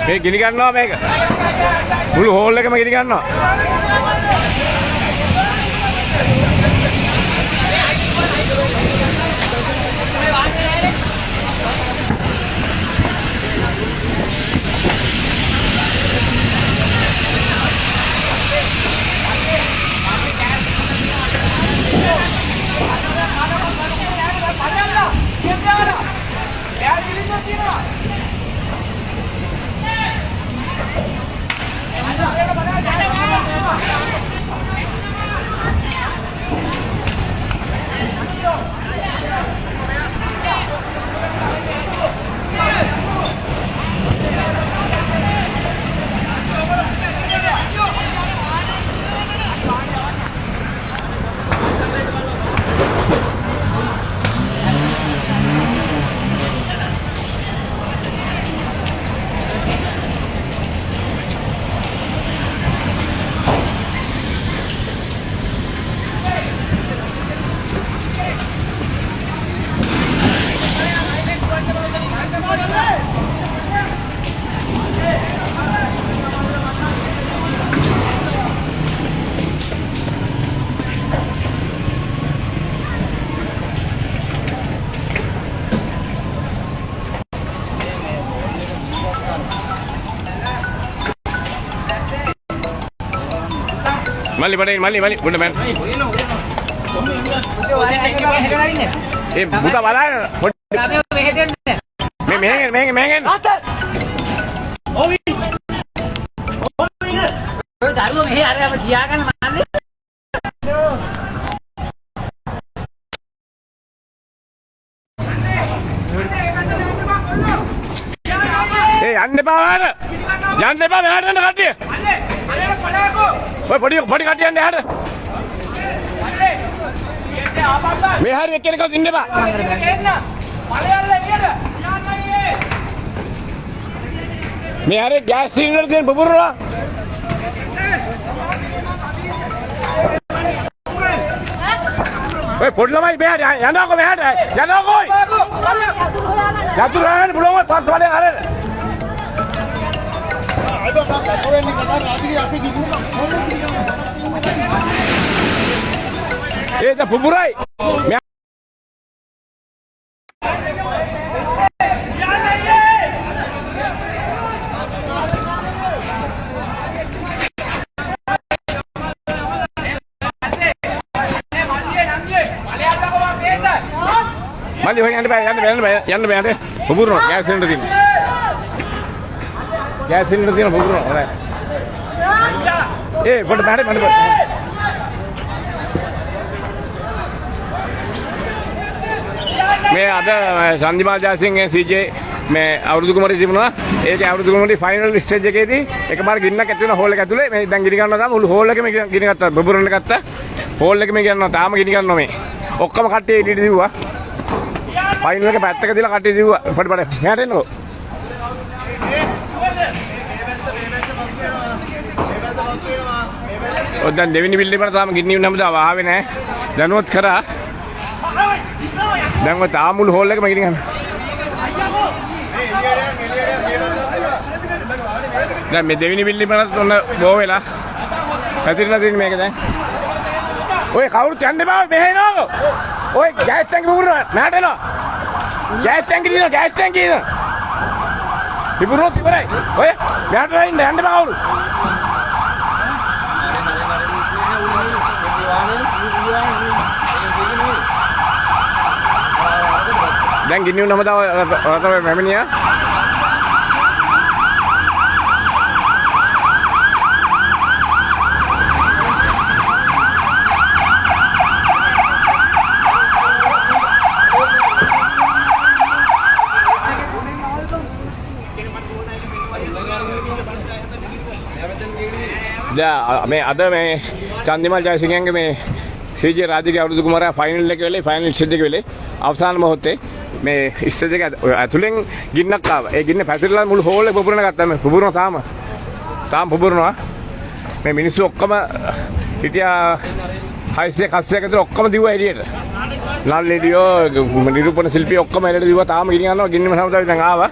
මේ ගිනි ගන්නවා මේක. මුළු හෝල් එකම ගිනි ගන්නවා. Mali padain, mali, bunda men. Buka balai. Mengen. Daru mehe ada apa dia kan mana? Ande bawa. Jangan lepas ada nak dia. Oi podi katiyan de hada me hari ekkene kau inne ba me hari gas cylinder den bubura oi podi lamai me hari yana ko me hada yana ko jatu rahan bulo pas wale hare dah buburai. Mali hoy yande be bubur no gas cylinder din. Gas cylinder din bubur no. Put made. मैं आधा शांतिमाल जासिंग है सीजे मैं අවුරුදු කුමරි තිබුණා ඒක අවුරුදු කුමරි final stage එකේදී එකපාර ගින්නක් ඇති වෙන හෝල් එක ඇතුලේ මේ දැන් ගිනි ගන්නවා තාම මුළු හෝල් එකම ගිනි ගත්තා බබුරන්න ගත්තා හෝල් එකම ගිනනවා තාම ගිනි ගන්නවා මේ ඔක්කොම කට්ටිය එළියට දිව්වා ෆයිනල් එක පැත්තක දාලා කට්ටිය දිව්වා පොඩි මෙහාට එන්නකෝ ඔය දැන් දෙවෙනි බිල්ඩින් වල තාම ගිනි වුණාම දාව ආවේ නැහැ දැනුවත් කරා දැන් ඔය තාම මුළු හෝල් එකම ගිනි ගන්නවා දැන් මේ දෙවෙනි බිල්ඩින් වලත් ඔන්න බෝ වෙලා පැතිරලා තියෙන මේක දැන් ඔය කවුරුත් යන්න බෑ මෙහෙ එනවකෝ ඔය ගෑස් ටැංකිය පුරනවා මෑට එනවා ගෑස් ටැංකිය දින ඉබුරොත් ඉවරයි ඔය මෑට යන්න බෑ කවුරු දැන් ගිනි වුණාම තව රතව පැමිණියා මේ අද මේ චන්දිමල් ජයසිංහගේ මේ සීජේ රාජිගේ අවුරුදු කුමාරයා ෆයිනල් එක වෙලේ ෆයිනල් ස්ටේජ් එක වෙලේ අවසාන මොහොතේ මේ ස්ටේජ් එක ඇතුලෙන් ගින්නක් ආවා. ඒ ගින්න පැතිරලා මුළු හෝල් එක පුපුරන ගත්තා. මේ පුපුරනවා තාම පුපුරනවා. මේ මිනිස්සු ඔක්කොම හිටියා 600 කස්සයක් ඇතුළේ ඔක්කොම දිව්වා එළියට. නල්ලෙඩියෝ නිරූපණ ශිල්පී ඔක්කොම එළියට දිව්වා. තාම ගිනි ගන්නවා. ගින්නම සමතාවි දැන් ආවා.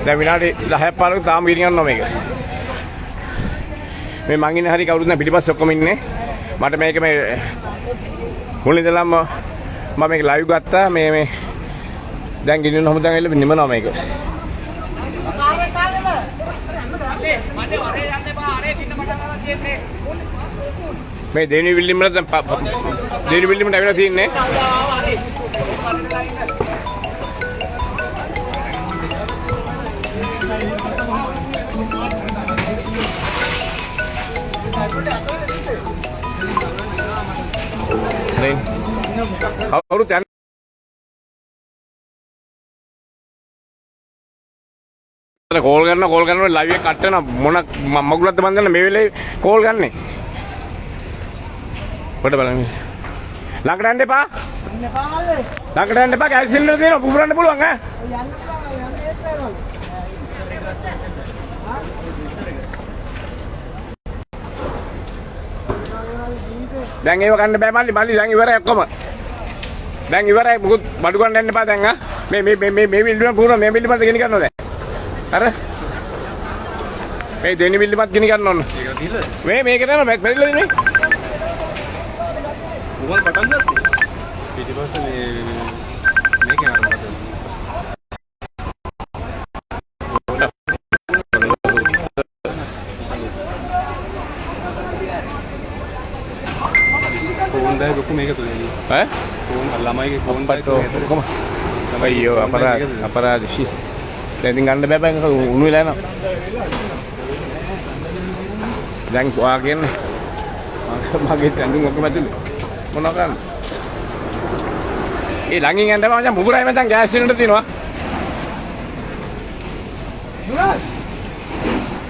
දැන් විනාඩි 10ක් 15ක් තාම ගිනි ගන්නවා මේක. මේ මං ඉන්නේ හරි කවුරුත් නැහැ පිටිපස්සේ ඔක්කොම ඉන්නේ. මට මේක මේ මුලින් ඉඳලම මම මේක ලයිව් ගත්තා. මේ දැන් ගිනින හැමදාම ඇවිල්ලා නිමනවා මේක. මේ දෙවෙනි බිල්ඩින් වල දැන් දෙවෙනි බිල්ඩින් වලට ඇවිල්ලා තියෙන්නේ. හරි. කවුරුත් යන්නේ කෝල් කරනවා ලයිව් එක කට් වෙනවා මොන මගුලක්ද මන් දන්නේ මේ වෙලේ කෝල් ගන්නෙ පොඩ බලන්න ළඟට යන්න එපා ගෑස් සිලින්ඩර් දෙනවා පුපුරන්න පුළුවන් ඈ දැන් ඒව ගන්න බෑ මල්ලි දැන් ඉවරයි ඔක්කොම දැන් ඉවරයි මොකද බඩු ගන්න යන්න එපා දැන් මේ බිල්ඩින් පුරන මේ බිල්ඩින් මත ගෙනි ගන්නවා දැන් අර මේ දෙවෙනි බිල්ඩින් මත ගෙනි ගන්න ඕන මේකට යනවා පැතිරලා ඉන්නේ මොකක්ද පටන් ගත්තේ පිටිපස්සේ මේකේ ආරම්භ ෆෝන් දැන් ලොකු මේක තුලදී ඈ ෆෝන් ළමයිගේ ෆෝන් පටෝ කොහම අයියෝ අපරාධ ෂි දැන් ගන්න බෑ බං උණු වෙලා යනවා දැන් ඔයා කියන්නේ මගේ තැඳුම් ඔක්කොම ඇතුලේ මොනවා කරන්නේ ඒ ළඟින් යන්න බෑ මචං මුගුරයි මචං ගෑස් සිලින්ඩර් තියෙනවා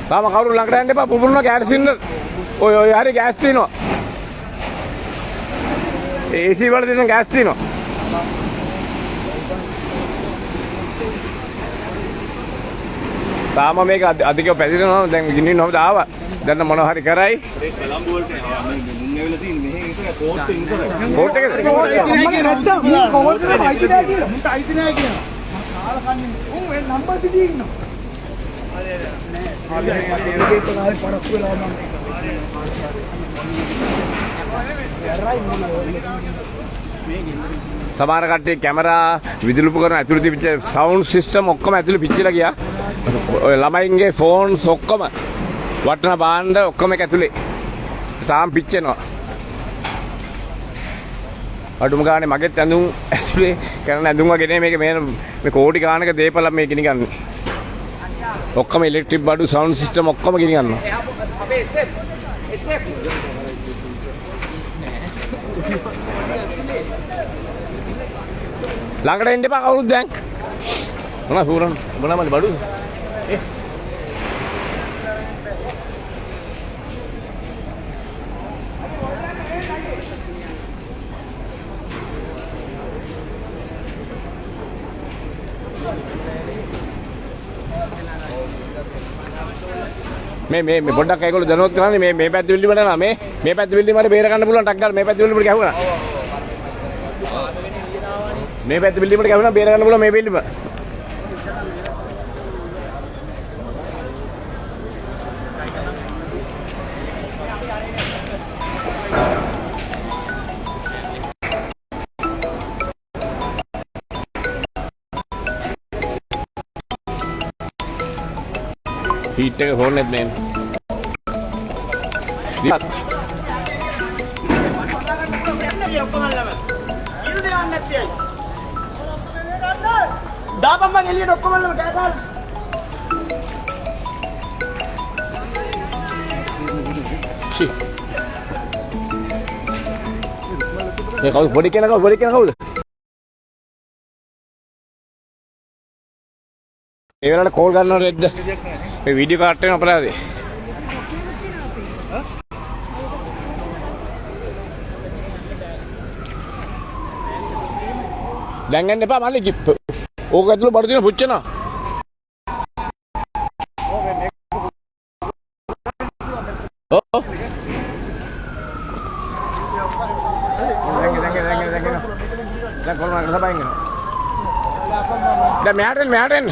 තාම කවුරු ළඟට යන්න එපා පුපුරනවා ගෑස් සිලින්ඩර් ඔය හරි ගෑස් තියෙනවා AC වල තියෙන ගෑස් තියෙනවා තාම මේක අධිකව පැතිරෙනවා දැන් ගිනින්න හොමද ආවා දැන් මොනවා හරි කරයි කොළඹ වලට මුන් ඇවිල්ලා තියෙන්නේ මෙහෙ ඉතල කෝට් එක ඉතල කෝට් එකද අම්මගේ නැත්තම් කෝට් එක අයිති නැහැ කියලා මුන්ට අයිති නැහැ කියනවා කාලා කන්නේ උන් ඒ නම්බර් දිදී ඉන්නවා අද ඒකේ පොළාවේ පරක්කු වෙලා මම සමහර කට්ටිය කැමරා විදුලි උපකරණ ඇතුළේ තිබිච්ච සවුන්ඩ් සිස්ටම් ඔක්කොම ඇතුළේ පිච්චිලා ගියා. ඔය ළමයින්ගේ ෆෝන්ස් ඔක්කොම වටන බාණ්ඩ ඔක්කොම එක ඇතුළේ. තාම පිච්චෙනවා. අඩුම ගානේ මගෙත් ඇඳුම් ඇතුළේ කරන ඇඳුම් වගේ මේක මේ කෝටි ගානක දේපල මේ ගිනි ගන්න. ඔක්කොම ඉලෙක්ට්‍රික් බඩු සවුන්ඩ් සිස්ටම් ඔක්කොම ගිනි ගන්නවා. අපේ SF ළඟට එන්න එපා කවුරුත් දැන් මොනවා පුරන්න මොනවාමද බඩු මේ පොඩ්ඩක් ඒගොල්ලෝ දැනුවත් කරන්නේ මේ පැත්ත බිල්ඩින් වල යනවා මේ පැත්ත බිල්ඩින් වල බේර ගන්න පුළුවන් ටක් ගාලා මේ පැත්ත බිල්ඩින් වල ගැහුණා මේ පැත්ත බිල්ඩින් වල ගැහුණා බේර ගන්න පුළුවන් මේ බිල්ඩින් වල හීට් එක හොන්නේ නැත් දිවත් දාපම් මං එළියට ඔක්කොම අල්ලම කෑගාලා ෂි ඒ කවුද පොඩි කෙනා කවුද ඒ වෙලාවට කෝල් ගන්නව රෙද්ද මේ වීඩියෝ කාට් එකේ අපරාධේ දැන් යන්න එපා මල්ලි. ඕක ඇතුළේ බඩු දින පුච්චනවා. ඔව්. දැන් කොල්මන සබයින් යනවා. දැන් මෙහාට එන්න.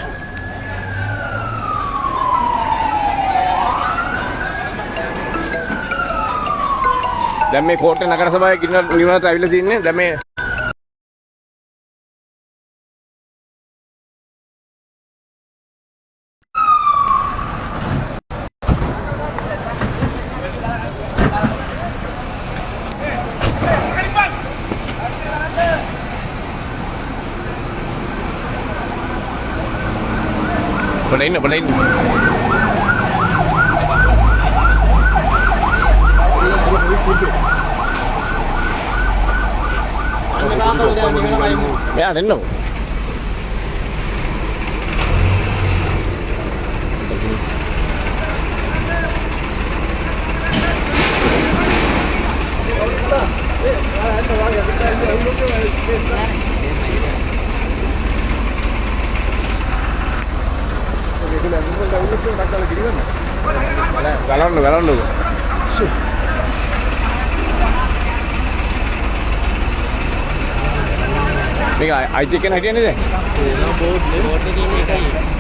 දැන් මේ කෝට්ටේ නගර සභාවේ නිවනට ඇවිල්ලා තින්නේ. දැන් මේ boleh ini. Ya, ada no. Galon. මේක අයිති කෙන හිටියේ නේද? බෝඩ් එකේ ඉන්න එකයි.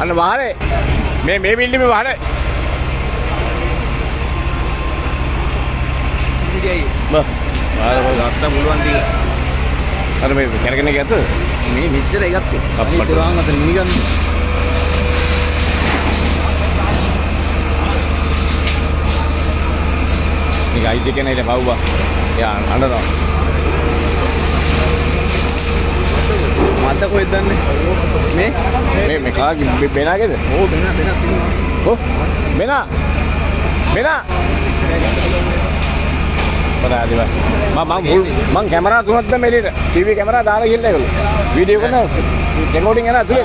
අන්න වාහනේ මේ බිල්ඩිමේ වාහනේ ඉතියි වාහනේ ගත්තා පුළුවන් ටික අර මේ කරගෙන ගියත් මේ මෙච්චර එකක් අපිට වාහන අතර මිනිගන්න මේක අයිති කෙනා ඉත පව්වා යා අඬනවා මන්ද කොහෙද දන්නේ මේ කාගේ බෙනාගේද? ඕ බෙනා තියෙනවා. ඔව් බෙනා. පරාදිව. මම කැමරා තුනක් දැම්ම එළියට. ටීවී කැමරා දාලා ගිහලා ඒගොල්ලෝ. වීඩියෝ කරන රෙකෝඩින් යන ඇතුලේ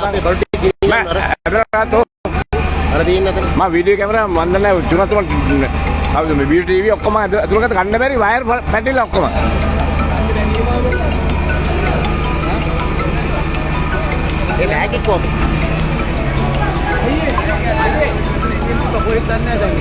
අර තියෙන අතන මම වීඩියෝ කැමරා මන් දන්නේ තුනක් හවුද මේ වීඩියෝ ටීවී ඔක්කොම අතුලකට ගන්න බැරි වයර් පැටිලා ඔක්කොම. ඒ බෑග් එක කොහොමද? අයියේ කොහෙද දන්නේ දැන්?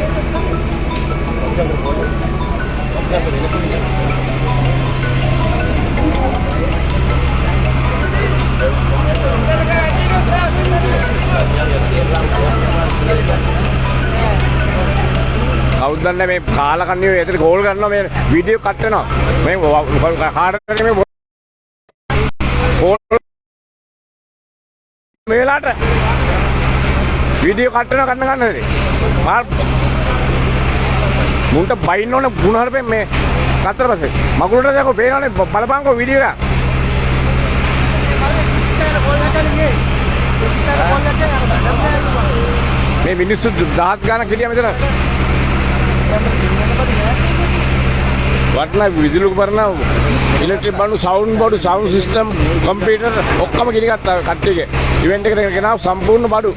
කවුද දන්නේ මේ කාලා කන්නේ ඇතට ගෝල් ගන්නවා මේ වීඩියෝ කට් වෙනවා. මේ කාටද මේ ගෝල් මේලාට වීඩියෝ කට් වෙනවා ගන්න හරි. මුන්ට බයින්න ඕන ගුණහරපෙන් මේ කතර පස්සේ මගුලට දැකෝ පේනවනේ බලපංකෝ වීඩියෝ එක. මේ මිනිස්සු 1000 ගානක් හිටියා මෙතන. වටන විදුලි උපකරණ ඉලෙක්ට්‍රික් බඩු සවුන්ඩ් බඩු සවුන්ඩ් සිස්ටම් කම්පියුටර් ඔක්කොම ගිනි ගත්තා කට්ටියගේ ඉවෙන්ට් එකට ගෙනාව සම්පූර්ණ බඩු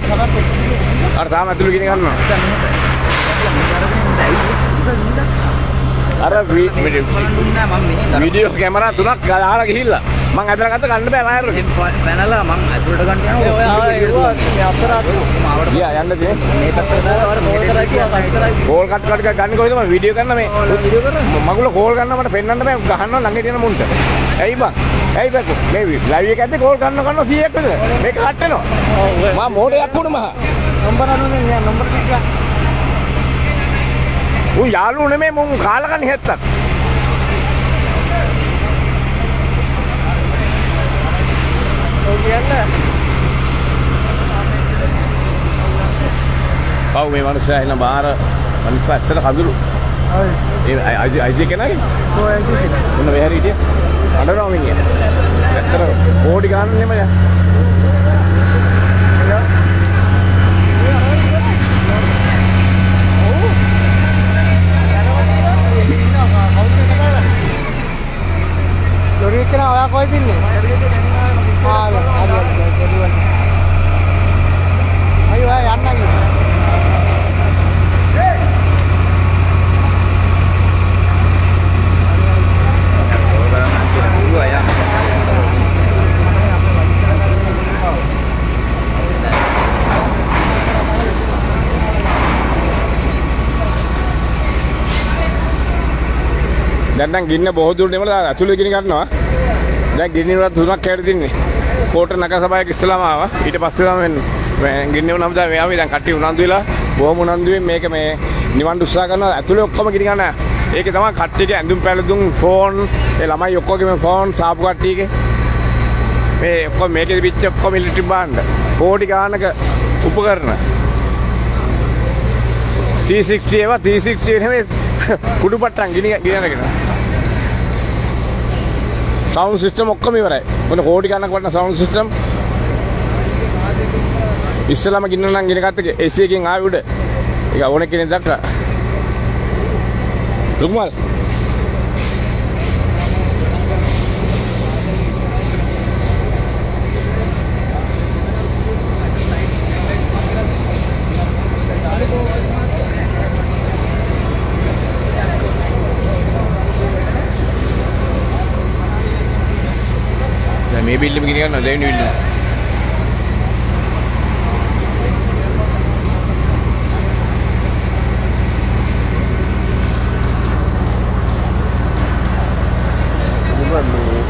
අර තාම ඇතුළේ ගිනි ගන්නවා අර වීඩියෝ කැමරා තුනක් දාලා ගිහිල්ලා මං ඇදලා ගත්ත ගන්න බෑ වයර් එක. පැනලා මං ඇතුළට ගන්න යනවා. ඔය ආවා මේ අතරාට මාවට ගියා යන්න තියෙන්නේ. මේ පැත්තට දාලා වර කෝල් කරලා කියා කට් කරලා. කෝල් කට් ගන්න කොහෙද මම වීඩියෝ කරන්න මේ. වීඩියෝ කරනවා. මගුල කෝල් ගන්න මට පෙන්වන්න බෑ ගහනවා ළඟට යන මුන්ට. ඇයි බං? ඇයි බං? මේ ලයිව් එක ඇද්දේ කෝල් ගන්න 100ක් විතර. මේක කට් වෙනවා. මම මොඩයක් වුණ මහ. නම්බර අනුනේ නෑ නම්බර ටික. ඌ යාළුවෝ නෙමෙයි මුන් කාලකණි හෙත්තක්. ඔව් කියන්නේ. ඔව් මේ මිනිස්සයා එන බාර මිනිස්සයා ඇත්තට කඳුළු. ඔය ඒ අයිජේ කෙනාගේ. ඔය ඇයි මොන වෙ හැරි හිටිය. අඬනවා මිනිහ. ඇත්තට කෝටි ගන්න නෙමෙයි. ලොරි එක්කන ඔයා කොහෙද ඉන්නේ? අය ඔයා යන්න ගියේ. දැන් නම් ගින්න බොහෝ දුරට එමලා ඇතුළේ ගිනි ගන්නවා. දැන් ගිනි වල 3ක් කැරි දින්නේ. කෝට නගර සභාවක ඉස්සලාම ආවා. ඊට පස්සේ තමයි ගින්න වුණාම දැන් ආවේ. දැන් කට්ටිය උනන්දු වෙලා බොහොම උනන්දුවෙන් මේක මේ නිවන් උත්සාහ කරනවා. ඇතුළේ ඔක්කොම ගිනි ගන්නවා. ඒකේ තමයි කට්ටියගේ ඇඳුම් පැළඳුම් ෆෝන් ඒ ළමයි ඔක්කොගේම ෆෝන් සාපු කට්ටියගේ මේ ඔක්කොම මේකේ පිච්ච ඔක්කොම මිලිටරි බාණ්ඩ කෝටි ගානක උපකරණ C60 ඒවා T60 නෙමෙයි කුඩු පට්ටම් ගිනනගෙන සවුන්ඩ් සිස්ටම් ඔක්කොම ඉවරයි. මොන කෝටි ගණනක් වටන සවුන්ඩ් සිස්ටම් ඉස්සලාම ගින්න නම් ගින ගත්ත AC එකෙන් ආවේ උඩ. ඒක ඕන කෙනෙක් දැක්කා. ලුක්මල් මේ බිල්ලම ගින ගන්නවා දෙවෙනි බිල්ලම.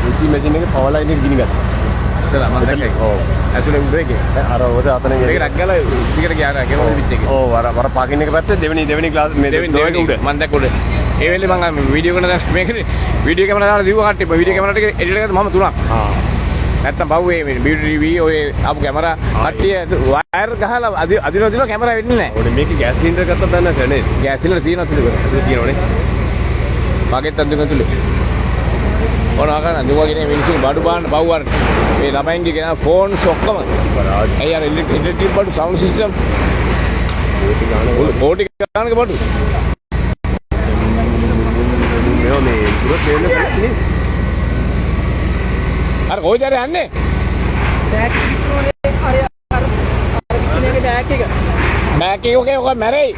AC මැෂින් එකේ පවර් ලයින් එක ගිනි ගත්තා. ඉස්සලා මම දැක්කේ. ඔව්. ඇතුලේ උඩ එකේ. අර ඔත අතන මේක රැක් ගාලා ඉතිකට ගියා ගෙවල් පිට එකේ. ඔව් අර පාකින් එක පැත්තේ දෙවෙනි ක්ලාස් මේ දෙවෙනි උඩ මම දැක්ක උඩ. ඒ වෙලේ මම වීඩියෝ කරන දැන් මේකේ වීඩියෝ කැමරා දාලා දිව්වා කට්ටිය. වීඩියෝ කැමරාට එඩිට් කරලා මම තුනක්. නැත්තම් බව්වේ මේ ටීවී ඔය ආපු කැමරා කට්ටිය වයර් ගහලා අදින කැමරා වෙන්නේ නැහැ. ඕනේ මේකේ ගෑස් සිලින්ඩර් ගත්තත් දන්නේ නැහැ නේද? ගෑස් සිලින්ඩර් තියෙනවා තියෙනවනේ. මගෙත් අඳුන තුලේ. ඕනවා කරන දුවගෙන මිනිස්සු බඩු බාන්න බව්වර මේ ළමයින්ගේ ගෙන ෆෝන්ස් ඔක්කොම. අය අර ඉලෙක්ට්‍රික් බඩු සවුන්ඩ් සිස්ටම් කෝටි ගානක බඩු. මේ පුරත් වෙන්නේ අර කොහෙද යන්නේ? බෑග් එක විතරනේ අර බෑග් එක. බෑග් එක ඔක මැරෙයි.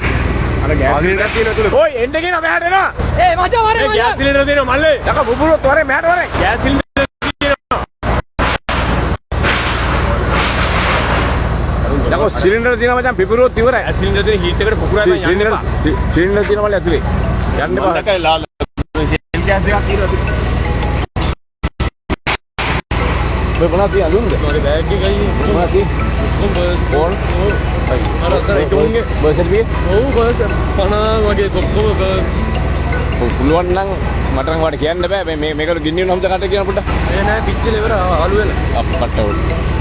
අර ගෑස් සිලින්ඩර් තියෙනවා තුල. ඔය එන්න කියන මෙහාට එනවා. ඒ මචං වරේ ගෑස් සිලින්ඩර් දෙනවා මල්ලේ. යක බුබුලොත් වරේ මෙහාට වරේ. ගෑස් සිලින්ඩර් තියෙනවා. යකෝ සිලින්ඩර් තියෙනවා මචං පිපුරුවොත් ඉවරයි. සිලින්ඩර් දෙන හීට් එකට පුපුරා යන්න එපා. සිලින්ඩර් තියෙනවා මල්ලේ ඇතුලේ. යන්න එපා. දැකයි ලාල් ගෑස් දෙකක් තියෙනවා. ඔය මොනවද තියන්නේ? ඔය බෑග් එකයි මොනවද තියෙන්නේ? ෆෝන් අර ඒකෝගේ බර්සර්ටිෆිකේට් ඔව් බර්සර් 50 වගේ ඔක්කොම පුළුවන් නම් මට නම් වාට කියන්න බෑ මේ මේකට ගින්න වෙන හැමදාම කට කියන පොඩ්ඩක් ඒ නෑ පිච්චිල ඉවර ආලු වෙලා අප්පට්ට උඩ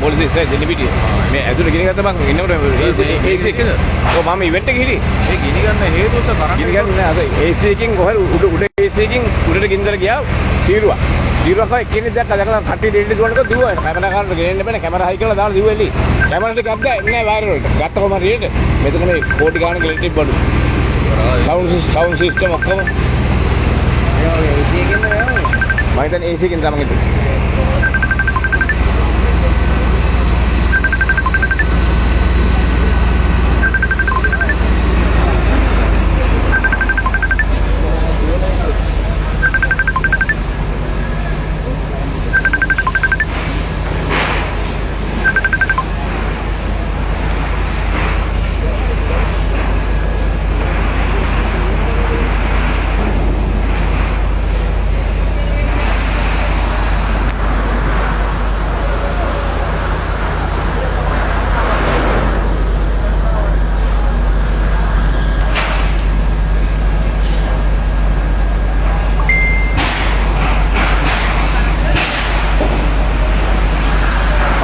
පොලිසිය ඉස්සරහ දෙන්න පිටිය මේ ඇතුළේ ගිනි ගත්ත බං ඉන්නකොට AC එකද ඔව් මම ඉවෙන්ට් එකේ හිටියේ ඒ ගිනි ගන්න හේතුව තමයි ගිනි ගන්න නෑ අද AC එකකින් කොහෙද උඩ AC එකකින් උඩට ගින්දර ගියා තීරුවා ඊරස එක්කෙනෙක් දැක්කලා කට්ටිය ඩෙඩ් දුවනකොට දුවන කැමරාකාරට ගෙනෙන්න බෑනේ කැමරා හයි කරලා දාලා දිව්ව එළි කැමරා ටික ගත්තා එන්නේ වයර් වලට ගත්ත කොහම හරියට මෙතන මේ කෝටි ගාණක් ඉලෙක්ට්‍රික් බඩු සවුන්ඩ් සිස්ටම් ඔක්කොම AC එකෙන්ද යන්නේ? මම හිතන්නේ AC එකෙන් තමයි හිටියේ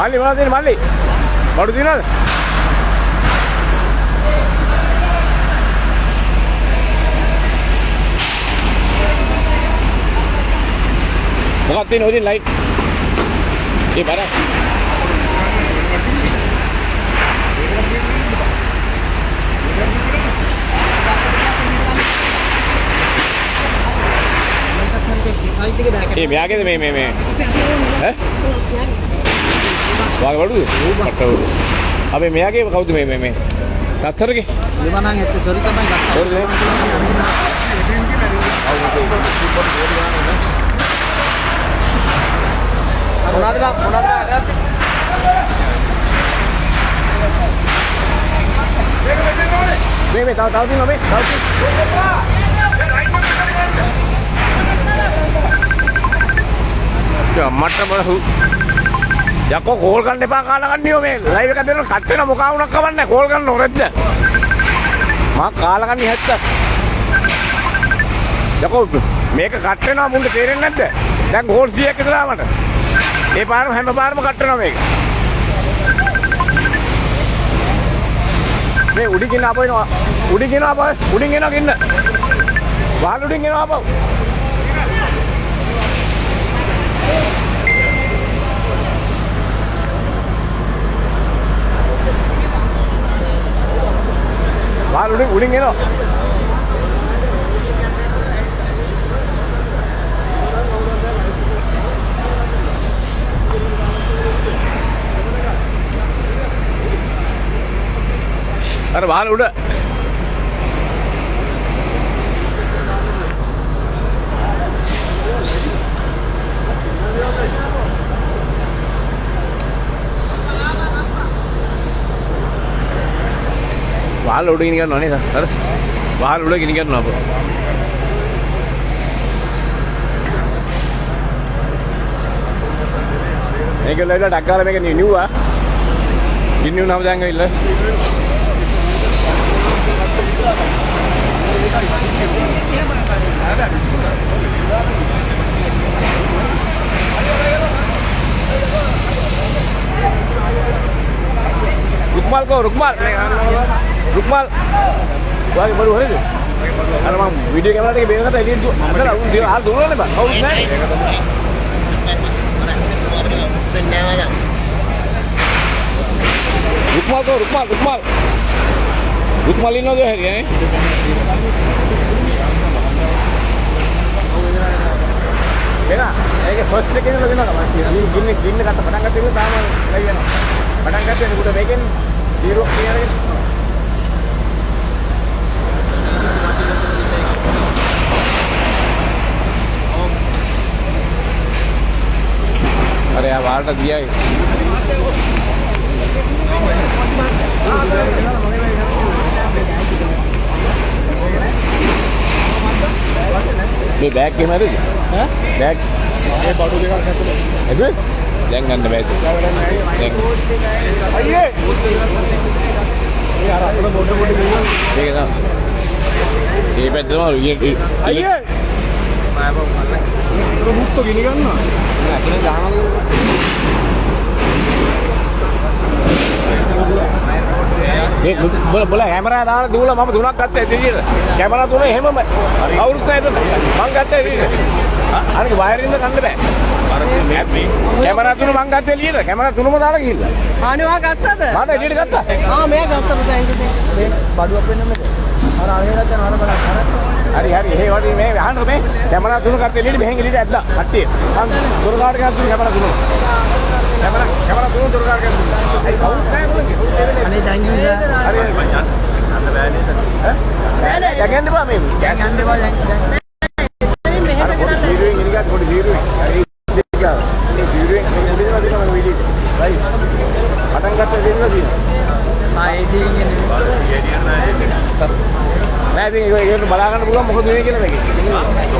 මල්ලි මොනවද දෙන්නේ මල්ලි බඩු දිනනද මොකක්ද තියෙන්නේ ඔතන ලයිට් ඒ බර ඒ මෙයාගේද මේ ඈ වාගේ වඩුද? පට්ටවලු. අපි මෙයාගේ කවුද මේ තත්සරගේ? ලිමනන් ඇත්ත සොරි තමයි ගත්තා. සොරිද? මොනවාද මේ තව දිනවා මේ තව මට බලහු යකෝ කෝල් ගන්න එපා කාලා ගන්නියෝ මේ ලයිව් එක දෙන්න කට් වෙන මොකා වුණක් කවන්නේ කෝල් ගන්න ඕනෙද්ද මම කාලා ගන්නේ 70 යකෝ මේක කට් වෙනවා මුන්ට තේරෙන්නේ නැද්ද දැන් කෝල් 100ක් විතර ආවමට මේ පාරම හැම පාරම කට් වෙනවා මේක මේ උඩින් ගෙන ආපහු එනවා උඩින් ගෙන ආපහු උඩින් ගෙනවා ගෙන්න වහල් උඩින් ගෙනවා ආපහු වහල් උඩින් ගෙනවා අර වහල් උඩ වහල් උඩ ගිනි ගන්නවා නේද? අර වහල් උඩ ගිනි ගන්නවා අපෝ. මේක ලයිලා ඩක්කාලා මේක නිව්වා. ගිනි උනාම දැන් ඇවිල්ලා. रुकमाल को रुकमाल वाली बड़ू है अरे मैं वीडियो कैमरा लेके बेच रहा था एलियन अंदर हाथ दोनों ने बा और उसने रुकमाल इन जो है फर्स्ट सेकंड लगे ना गिन्ने गिन्ने का पटांग करते हुए काम लगे ना पटांग करते हैं उधर बेगन जीरो क्लियर अरे यार बाहर तक दिया ये बैग के मारे बैग ये बाटू लेकर कैसे ऐसे लेंगे अंदर बैग आइए यार अपना मोटे मोटे ठीक है ना ये बैग दो ये आइए तो बुक तो गिनी करना अपने जाना बोला कैमरा दार दूला मामा दूना करते हैं दीजिए कैमरा दूना हेम और उसने मग करते हैं अरे वायरिंग करने पे කැමරා තුන මං ගත්තේ එළියට. කැමරා තුනම දාලා ගිහිල්ලා. අනිවා ගත්තද? මට එළියට ගත්තා. මේ ගත්තද දැන් මේ බඩුවක් වෙන්න මෙතන. අර අරහෙලත් යන අර බලන්න. හරි ඒ වගේ මේ අහන්න මේ කැමරා තුන ගත්තේ එළියට මෙහෙන් එළියට ඇද්දා. කට්ටිය. මං දොරකාරට ගත්තා කැමරා තුන. කැමරා තුන දොරකාරට ගත්තා. ඒ කවුරුත් නැහැ මොකද? අනේ thank you sir. හරි යන්න බෑ නේද? ඈ? යන්න බෑ මේ. යන්න බෑ දැන්. අර පොඩි ජීරුවෙන් ඉනිගත් පොඩි ජීරුවෙන්. හරි ඉතිගා. මේ ජීරුවෙන් මෙලිනවා දෙනවා මම වීඩියෝ. රයිට්. පටන් ගත්ත දෙන්නවා තියෙනවා. ඒ ජීරුවෙන් නෑ ඉතින් ඒක බලා ගන්න පුළුවන් මොකද වෙන්නේ කියලා මේකේ.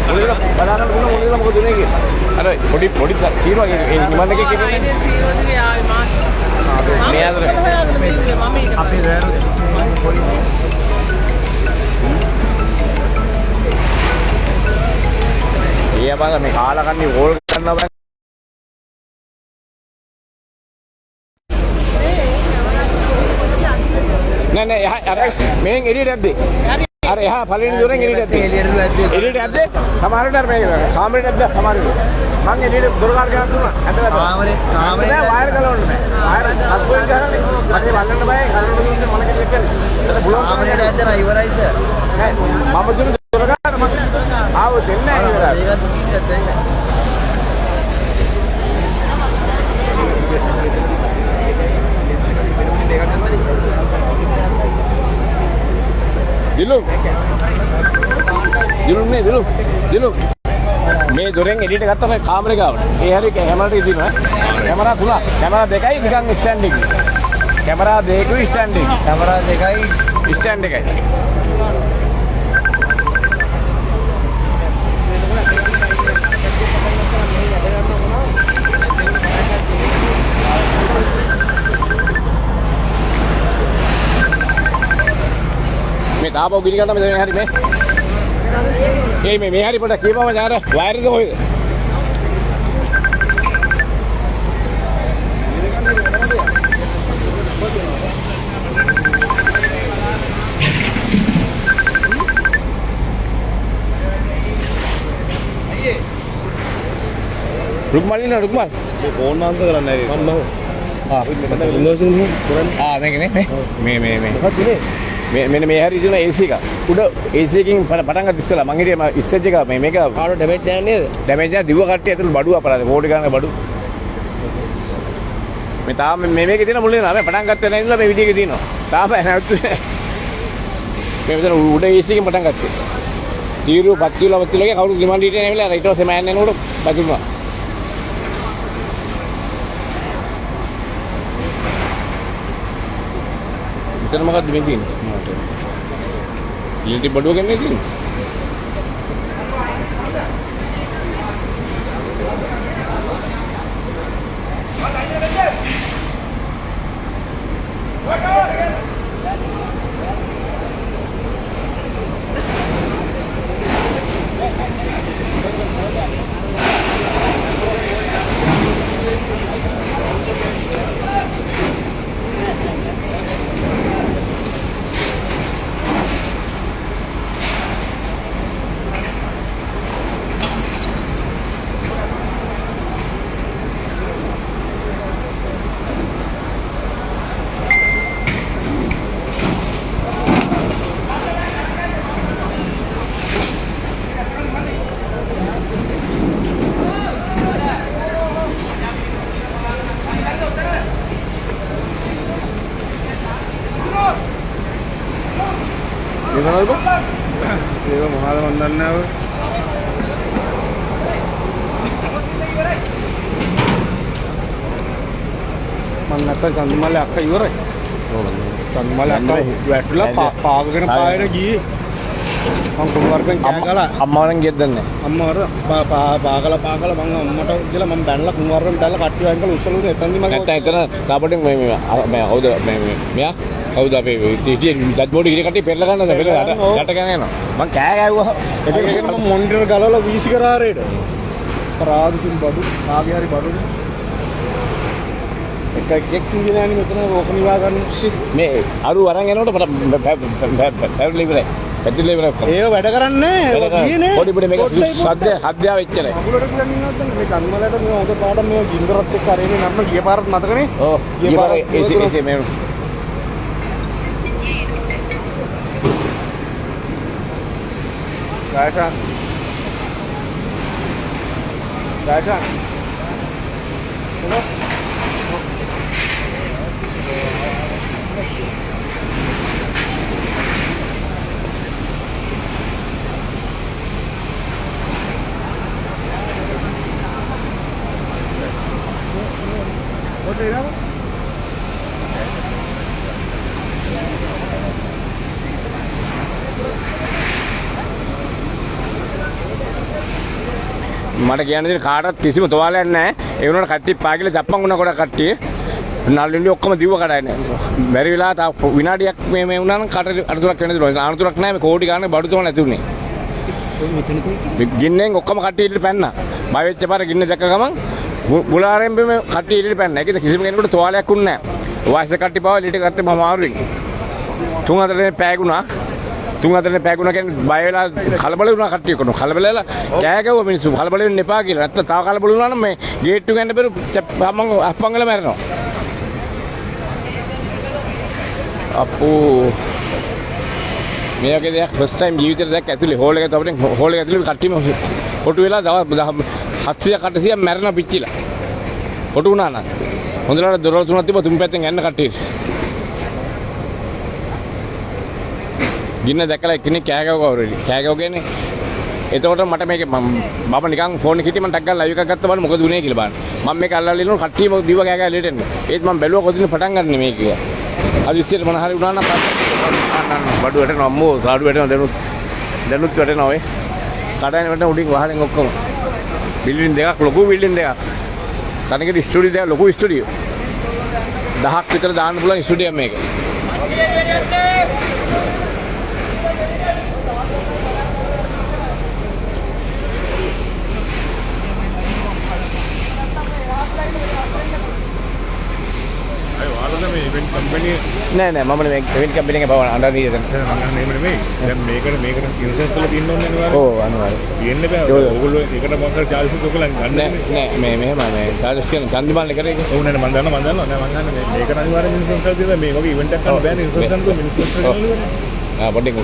මොකද බලා ගන්න පුළුවන් මොකද වෙන්නේ කියලා. අර පොඩි ජීරුවා ඒ නිමන් එකේ කියන්නේ. මේ අතර අපි වැරදි. ඒ බංග මේ කාලා කන්නේ ඕල් ගන්නවා බං. නෑ අර මෙහෙන් එළියට ඇද්දේ. අර එහා පළවෙනි දොරෙන් එළියට ඇද්දේ. එළියට ඇද්දේ. සමහරවිට අර මේ කාමරේට ඇද්දා සමහරවිට. මං එළියට දොර කාඩ් ගන්න දුන්නා. ඇදලා කාමරේ නෑ වයර් ගලවන්න බෑ. වයර් අත්වෙන් ගහන්නේ. මගේ වල්ලන්න බෑ. ගලවන්න දුන්නේ මම කෙනෙක් කියන්නේ. කාමරේට ඇද්දා ඉවරයි සර්. නෑ මම දුන්නේ දොර කාඩ් මම ආව දෙන්නේ නෑ ඉවරයි. ඒක දුකින් දැන්. දිලු මේ දොරෙන් එළියට ගත්තා මේ කාමරේ ගාවට. ඒ හැරි කැමරාට ඉදිනවා. කැමරා තුනක්. කැමරා දෙකයි නිකන් ස්ටෑන්ඩ් එකයි. කැමරා දෙකයි ස්ටෑන්ඩ් එකයි. කැමරා දෙකයි ස්ටෑන්ඩ් එකයි. මේ තාපෝ ගිනි ගන්න මෙතන හරි මේ. මේ හරි පොඩක් කියපුවම යාර වයර්ද කොහෙද? රුක්මල් ෆෝන් ආන්සර් කරන්නේ නැහැ මම. මේකනේ මේ මොකක්ද මෙන්න මේ හැරි ඉතින් AC එක. උඩ AC එකකින් පටන් ගත්ත ඉස්සලා මං හිටියේ ස්ටේජ් එක මේක ආඩෝ ඩැමේජ් නැහැ නේද? ඩැමේජ් එක දිව කට්ටිය ඇතුළේ බඩු අපරාධ කෝටි ගානක බඩු. මේ තාම මේකේ තියෙන මුලින් නෑ පටන් ගත්තේ නැහැ ඉඳලා මේ විදිහේ තියෙනවා. තාම නැවතුනේ. මේ විතර උඩ AC එකකින් පටන් ගත්තේ. තීරුව පත්තිලගේ කවුරු රිමන්ඩ් හිටියේ නැවිලා ඊට පස්සේ මෑන් යනකොට බදුනා. ඉතින් මොකක්ද මේ තියෙන්නේ? ඉලිටි බඩුව ගන්නේ තියෙන්නේ. ඒක මොනවද මන් දන්නේ නැහැ. මම නැත්තම් චන්දමාලේ අක්ක ඉවරයි. චන්දමාලේ අක්ක වැටලා පාගගෙන පායන ගියේ. මම කුණු වර්ගෙන් කෑ ගාලා අම්මාවනම් ගියද නැහැ. අම්මාවර පාගලා මම අම්මට කියලා මම බැනලා කුණු වර්ගෙන් බැනලා කට්ටිය වයින් කරලා උස්සලුනේ එතනදි මම නැත්තම් එතන තාපටින් මේ හවුද මෙයා කවුද අපේ ඉතින් ජජ් බෝඩ් ඉගෙන කට්ටිය පෙරලා ගන්නද පෙරලා යට ගන්න යනවා. මං කෑ ගැව්වා. ඒක මම මොනිටර් ගලවලා වීසි කරාරේට. පරාදුකින් බඩු ආගේ හරි බඩුනේ. එකක් කිව්වේ නෑනේ මෙතන රෝක නිවා ගන්න මේ අරු අරන් යනකොට පැවලි ඉවරයි. පැතිරලා ඉවර කරා. ඒක වැඩ කරන්නේ ගියනේ. පොඩි පොඩි මේක සද්දා වෙච්චරයි. අකුලට කියන්නේ නැත්නම් මේ චන්දිමාලට මේ හොඳ පාඩම් මේ ගින්දරත් එක්ක අරගෙන නම් ගිය පාරත් මතකනේ. ඔව් ගිය පාර ඒසි මේ Gaishan. Hello. What is that? මට කියන්න දෙන කාටවත් කිසිම තෝවාලයක් නැහැ. ඒ වුණාට කට්ටිය පාගිල ජප්පන් වුණා කොට කට්ටිය. නළුන්ඩි ඔක්කොම දිව්ව කඩන්නේ. බැරි වෙලා තා විනාඩියක් මේ වුණා නම් කට අනතුරක් වෙන්න දෙනවා. අනතුරක් නැහැ මේ කෝටි ගානේ බඩු තෝම නැති උනේ. ගින්නෙන් ඔක්කොම කට්ටිය ඉල්ල පැන්නා. බය වෙච්ච පාර ගින්න දැක්ක ගමන් බුලාරෙන් මේ කට්ටිය ඉල්ල පැන්නා. ඒකද කිසිම කෙනෙකුට තෝවාලයක් උන්නේ නැහැ. වායිස් කට්ටිය පාව ලිට ගත්තේ මම ආරුවෙන්. 3-4 පෑගුණා. 3-4 පෑගුණා කියන්නේ බය වෙලා කලබල වුණා කට්ටිය කොන. කලබල වෙලා කෑ ගැව්වා මිනිස්සු. කලබල වෙන්න එපා කියලා. නැත්නම් තව කලබල වුණා නම් මේ ගේට්ටු ගන්න බැරු අප්පංගල මැරෙනවා. අපෝ මේ වගේ දෙයක් ෆස්ට් ටයිම් ජීවිතේට දැක්ක ඇතුලේ හෝල් එකේ තවටින් හෝල් එක ඇතුලේ කට්ටියම කොටු වෙලා දවස් 700 800 මැරෙනවා පිච්චිලා. කොටු වුණා නම්. හොඳට දොරවල් තුනක් තිබ්බා තුන් පැත්තෙන් යන්න කට්ටිය. ගින්න දැකලා එක්කෙනෙක් කෑ ගැව්වා ඔරෙලි. කෑ ගැව් කියන්නේ එතකොට මට මේක මම නිකන් ෆෝන් එකේ හිටියේ මම ටක් ගාලා ලයිව් එකක් ගත්තා බලන්න මොකද උනේ කියලා බලන්න. මම මේක අල්ලලා ඉන්නකොට කට්ටියම දිව කෑ ගාලා එළියට එන්නේ. ඒත් මම බැලුවා කොතින් පටන් ගන්නනේ මේක කියලා. අද ඉස්සෙල්ල මොන හරි වුණා නම් බඩු වැටෙනවා අම්මෝ සාඩු වැටෙනවා දැනුත් වැටෙනවා ඔය. කඩයින් වැටෙන උඩින් වහලෙන් ඔක්කොම. බිල්ඩින් දෙකක් ලොකු බිල්ඩින් දෙකක්. තනිකර ස්ටුඩියෝ දෙකක් ලොකු ස්ටුඩියෝ. 10ක් විතර දාන්න පුළුවන් ස්ටුඩියෝ මේක. ඉවෙන්ට් කම්පැනි නෑ නෑ මම මේ ඉවෙන්ට් කම්පැනි එකේ බව අnder නීද මම නෙමෙයි දැන් මේකට ඉන්ෂුරන්ස් කරලා තියෙන්න ඕනේ අනිවාර්යයෙන්. ඔව් අනිවාර්යයෙන්. තියෙන්න බෑ. ඕගොල්ලෝ ඒකට මොකක්ද චාර්ජස් ඔයගොල්ලෝ ගන්න නෑ මේ මෙහෙම මේ චාර්ජස් කියන චන්දිමාල් එකේ ඒක. ඔව් නෑ මම දන්නවා නෑ මම දන්නේ මේකට අනිවාර්යයෙන් ඉන්ෂුරන්ස් කරලා තියෙනවා. මේ වගේ ඉවෙන්ට් එකක් කරන්න බෑනේ ඉන්ෂුරන්ස් කරන්න ඉන්ෂුරන්ස් කරන්න. පොඩ්ඩක්